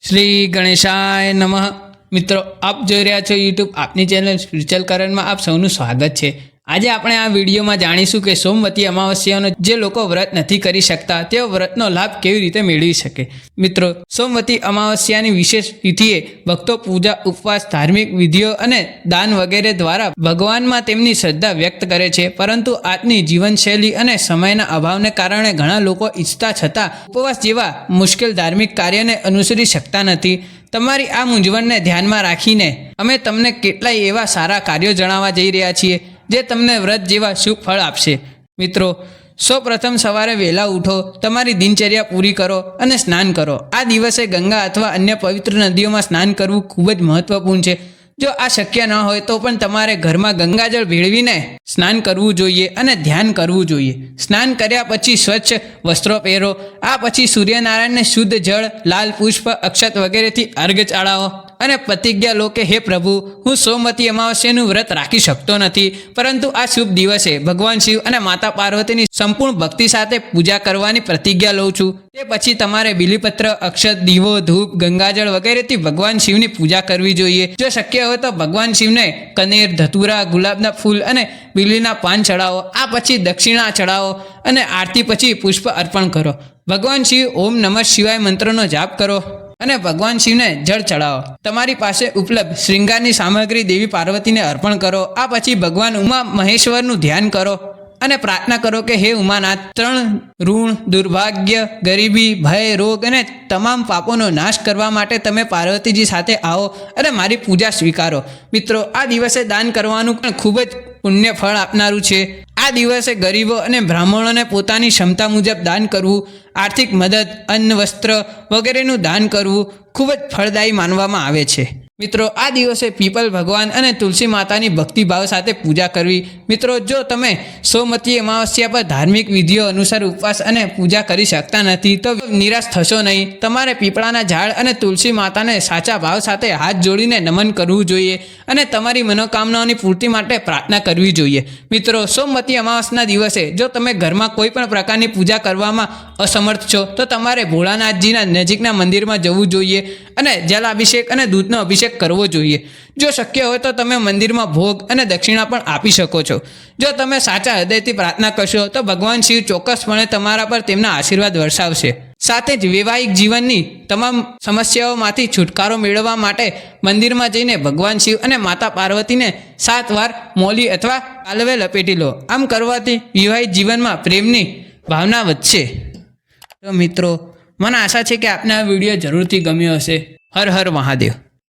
શ્રી ગણેશાય નમઃ। મિત્રો, આપ જોઈ રહ્યા છો યુટ્યુબ આપની ચેનલ સ્પિરિચ્યુઅલ કરણમાં આપ સૌનું સ્વાગત છે। આજે આપણે આ વિડીયોમાં જાણીશું કે સોમવતી અમાવસ્યાનો જે લોકો વ્રત નથી કરી શકતા તેઓ વ્રતનો લાભ કેવી રીતે મેળવી શકે। મિત્રો, સોમવતી અમાવસ્યાની વિશેષ તિથિએ ભક્તો પૂજા, ઉપવાસ, ધાર્મિક વિધિઓ અને દાન વગેરે દ્વારા ભગવાનમાં તેમની શ્રદ્ધા વ્યક્ત કરે છે, પરંતુ આજની જીવનશૈલી અને સમયના અભાવને કારણે ઘણા લોકો ઈચ્છતા છતાં ઉપવાસ જેવા મુશ્કેલ ધાર્મિક કાર્યને અનુસરી શકતા નથી। તમારી આ મૂંઝવણને ધ્યાનમાં રાખીને અમે તમને કેટલાય એવા સારા કાર્યો જણાવવા જઈ રહ્યા છીએ જે તમને વ્રત જેવા શુભ ફળ આપશે। મિત્રો, સૌપ્રથમ સવારે વહેલા ઉઠો, તમારી દિનચર્યા પૂરી કરો અને સ્નાન કરો। આ દિવસે ગંગા અથવા અન્ય પવિત્ર નદીઓમાં સ્નાન કરવું ખૂબ જ મહત્વપૂર્ણ છે। જો આ શક્ય ન હોય તો પણ તમારે ઘરમાં ગંગાજળ ભેળવીને સ્નાન કરવું જોઈએ અને ધ્યાન કરવું જોઈએ। સ્નાન કર્યા પછી સ્વચ્છ વસ્ત્રો પહેરો। આ પછી સૂર્યનારાયણને શુદ્ધ જળ, લાલ પુષ્પ, અક્ષત વગેરેથી અર્ઘ્ય ચડાવો અને પ્રતિજ્ઞા લો કે હે પ્રભુ, હું સોમવતી અમાવસ્યાનું વ્રત રાખી શકતો નથી, પરંતુ આ શુભ દિવસે ભગવાન શિવ અને માતા પાર્વતીની સંપૂર્ણ ભક્તિ સાથે પૂજા કરવાની પ્રતિજ્ઞા લઉં છું। તે પછી તમારે બીલીપત્ર, અક્ષત, દીવો, ધૂપ, ગંગાજળ વગેરેથી ભગવાન શિવની પૂજા કરવી જોઈએ। જો શક્ય હોય તો ભગવાન શિવને કનેર, ધતુરા, ગુલાબના ફૂલ અને બીલીના પાન ચડાવો। આ પછી દક્ષિણા ચડાવો અને આરતી પછી પુષ્પ અર્પણ કરો। ભગવાન શિવ ઓમ નમઃ શિવાય મંત્રનો જાપ કરો અને ભગવાન શિવને જળ ચડાવો। તમારી પાસે ઉપલબ્ધ શ્રૃંગારની સામગ્રી દેવી પાર્વતીને અર્પણ કરો। આ પછી ભગવાન ઉમા મહેશ્વરનું ધ્યાન કરો અને પ્રાર્થના કરો કે હે ઉમાનાથ, 3 ઋણ, દુર્ભાગ્ય, ગરીબી, ભય, રોગ અને તમામ પાપોનો નાશ કરવા માટે તમે પાર્વતીજી સાથે આવો અને મારી પૂજા સ્વીકારો। મિત્રો, આ દિવસે દાન કરવાનું પણ ખૂબ જ પુણ્ય ફળ આપનારું છે। આ દિવસે ગરીબો અને બ્રાહ્મણોને પોતાની ક્ષમતા મુજબ દાન કરવું, આર્થિક મદદ, અન્ન, વસ્ત્ર વગેરેનું દાન કરવું ખૂબ જ ફળદાયી માનવામાં આવે છે। મિત્રો, આ દિવસે પીપલ ભગવાન અને તુલસી માતાની ભક્તિભાવ સાથે પૂજા કરવી। મિત્રો, જો તમે સોમવતી અમાવસ્યા પર ધાર્મિક વિધિઓ અનુસાર ઉપવાસ અને પૂજા કરી શકતા નથી તો નિરાશ થશો નહીં। તમારે પીપળાના ઝાડ અને તુલસી માતાને સાચા ભાવ સાથે હાથ જોડીને નમન કરવું જોઈએ અને તમારી મનોકામનાઓની પૂર્તિ માટે પ્રાર્થના કરવી જોઈએ। મિત્રો, સોમવતી અમાવસના દિવસે જો તમે ઘરમાં કોઈ પણ પ્રકારની પૂજા કરવામાં અસમર્થ છો તો તમારે ભોળાનાથજીના નજીકના મંદિરમાં જવું જોઈએ અને જલાભિષેક અને દૂધનો અભિષેક કરવો જોઈએ। જો શક્ય હોય તો તમે મંદિરમાં ભોગ અને દક્ષિણા પણ આપી શકો છો। જો તમે સાચા હૃદયથી પ્રાર્થના કરશો તો ભગવાન શિવ ચોક્કસપણે તમારા પર તેમના આશીર્વાદ વરસાવશે। સાથે જ વૈવાહિક જીવનની તમામ સમસ્યાઓમાંથી છુટકારો મેળવવા માટે મંદિરમાં જઈને ભગવાન શિવ અને માતા પાર્વતીને 7 વાર મોલી અથવા કાલવે લપેટી લો। આમ કરવાથી વૈવાહિક જીવનમાં પ્રેમની ભાવના વધશે। તો મિત્રો, મને આશા છે કે આપને આ વિડીયો જરૂરથી ગમ્યો હશે। હર હર મહાદેવ।